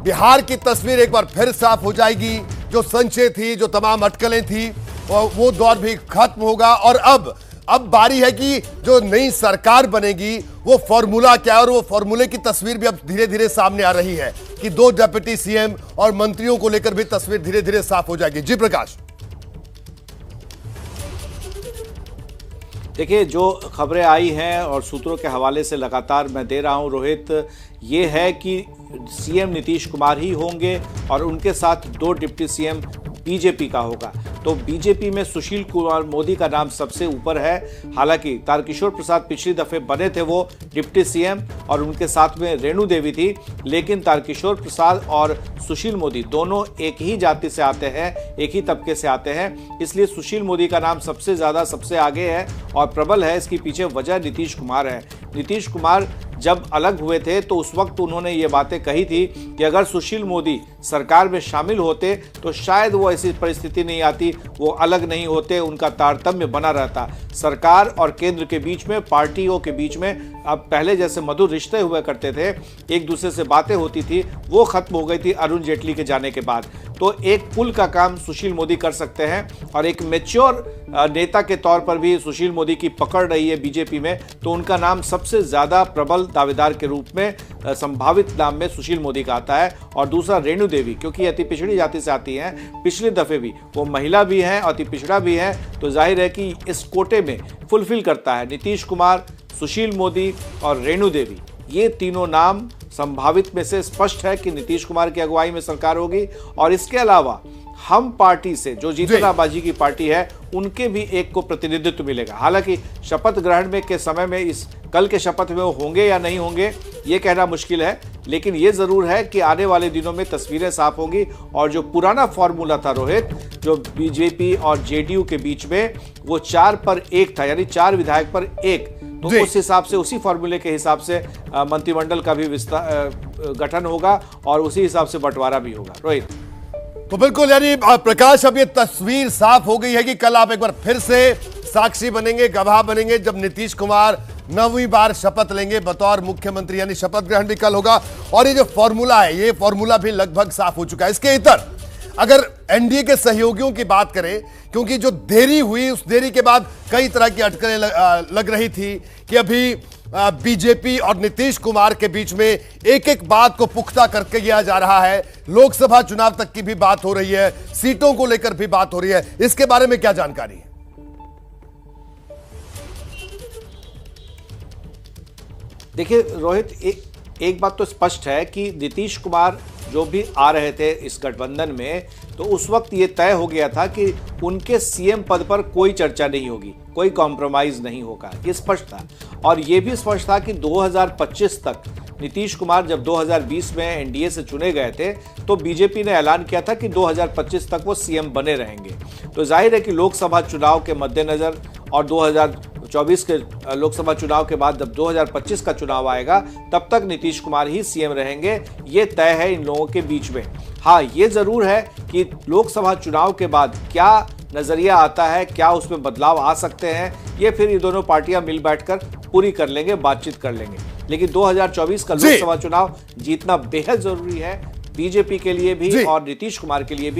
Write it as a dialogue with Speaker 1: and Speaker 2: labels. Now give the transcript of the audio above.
Speaker 1: बिहार की तस्वीर एक बार फिर साफ हो जाएगी। जो संशय थी, जो तमाम अटकलें थी, वो दौर भी खत्म होगा। और अब बारी है कि जो नई सरकार बनेगी वो फॉर्मूला क्या है, और वो फॉर्मूले की तस्वीर भी अब धीरे धीरे सामने आ रही है कि 2 डिप्टी सीएम और मंत्रियों को लेकर भी तस्वीर धीरे धीरे साफ हो जाएगी। जी प्रकाश।
Speaker 2: देखिए, जो खबरें आई हैं और सूत्रों के हवाले से लगातार मैं दे रहा हूं रोहित, ये है कि सीएम नीतीश कुमार ही होंगे और उनके साथ 2 डिप्टी सीएम बीजेपी का होगा। तो बीजेपी में सुशील कुमार मोदी का नाम सबसे ऊपर है। हालांकि तारकिशोर प्रसाद पिछली दफे बने थे वो डिप्टी सीएम और उनके साथ में रेणु देवी थी, लेकिन तारकिशोर प्रसाद और सुशील मोदी दोनों एक ही जाति से आते हैं, एक ही तबके से आते हैं, इसलिए सुशील मोदी का नाम सबसे ज्यादा सबसे आगे है और प्रबल है। इसकी पीछे वजह नीतीश कुमार है। नीतीश कुमार जब अलग हुए थे तो उस वक्त उन्होंने ये बातें कही थी कि अगर सुशील मोदी सरकार में शामिल होते तो शायद वो ऐसी परिस्थिति नहीं आती, वो अलग नहीं होते, उनका तारतम्य बना रहता। सरकार और केंद्र के बीच में, पार्टियों के बीच में अब पहले जैसे मधुर रिश्ते हुआ करते थे, एक दूसरे से बातें होती थी, वो खत्म हो गई थी अरुण जेटली के जाने के बाद। तो एक पुल का काम सुशील मोदी कर सकते हैं और एक मैच्योर नेता के तौर पर भी सुशील मोदी की पकड़ रही है बीजेपी में, तो उनका नाम सबसे ज्यादा प्रबल दावेदार के रूप में संभावित नाम में सुशील मोदी का आता है। और दूसरा रेणु देवी, क्योंकि अति पिछड़ी जाति से आती हैं, पिछले दफे भी वो महिला भी हैं, अति पिछड़ा भी है, तो जाहिर है कि इस कोटे में फुलफिल करता है। नीतीश कुमार, सुशील मोदी और रेणु देवी, ये तीनों नाम संभावित में से स्पष्ट है कि नीतीश कुमार की अगुवाई में सरकार होगी। और इसके अलावा हम पार्टी से, जो जीतनाबाजी की पार्टी है, उनके भी एक को प्रतिनिधित्व मिलेगा। हालांकि शपथ ग्रहण में के समय में इस कल के शपथ में वो होंगे या नहीं होंगे ये कहना मुश्किल है, लेकिन ये जरूर है कि आने वाले दिनों में तस्वीरें साफ होंगी। और जो पुराना फॉर्मूला था रोहित, जो बीजेपी और जेडीयू के बीच में, वो 4 पर 1 था, यानी 4 विधायक पर 1, तो उस हिसाब से, उसी फॉर्मूले के हिसाब से मंत्रिमंडल का भी गठन होगा और उसी हिसाब से बंटवारा भी होगा। रोहित,
Speaker 1: तो बिल्कुल, यानी प्रकाश, अब ये तस्वीर साफ हो गई है कि कल आप एक बार फिर से साक्षी बनेंगे, गवाह बनेंगे, जब नीतीश कुमार 9वीं बार शपथ लेंगे बतौर मुख्यमंत्री, यानी शपथ ग्रहण भी कल होगा। और ये जो फॉर्मूला है, ये फॉर्मूला भी लगभग साफ हो चुका है। इसके इतर अगर एनडीए के सहयोगियों की बात करें, क्योंकि जो देरी हुई, उस देरी के बाद कई तरह की अटकलें लग रही थी कि अभी बीजेपी और नीतीश कुमार के बीच में एक एक बात को पुख्ता करके किया जा रहा है। लोकसभा चुनाव तक की भी बात हो रही है, सीटों को लेकर भी बात हो रही है। इसके बारे में क्या जानकारी है?
Speaker 2: देखिए रोहित, एक बात तो स्पष्ट है कि नीतीश कुमार जो भी आ रहे थे इस गठबंधन में, तो उस वक्त ये तय हो गया था कि उनके सीएम पद पर कोई चर्चा नहीं होगी, कोई कॉम्प्रोमाइज नहीं होगा, ये स्पष्ट था। और ये भी स्पष्ट था कि 2025 तक, नीतीश कुमार जब 2020 में एनडीए से चुने गए थे, तो बीजेपी ने ऐलान किया था कि 2025 तक वो सीएम बने रहेंगे। तो जाहिर है कि लोकसभा चुनाव के मद्देनजर और 2024 के लोकसभा चुनाव के बाद जब 2025 का चुनाव आएगा, तब तक नीतीश कुमार ही सीएम रहेंगे, ये तय है इन लोगों के बीच में। हाँ, ये जरूर है कि लोकसभा चुनाव के बाद क्या नजरिया आता है, क्या उसमें बदलाव आ सकते हैं, ये फिर ये दोनों पार्टियां मिल बैठकर पूरी कर लेंगे, बातचीत कर लेंगे। लेकिन 2024 का लोकसभा चुनाव जीतना बेहद जरूरी है, बीजेपी के लिए भी और नीतीश कुमार के लिए भी।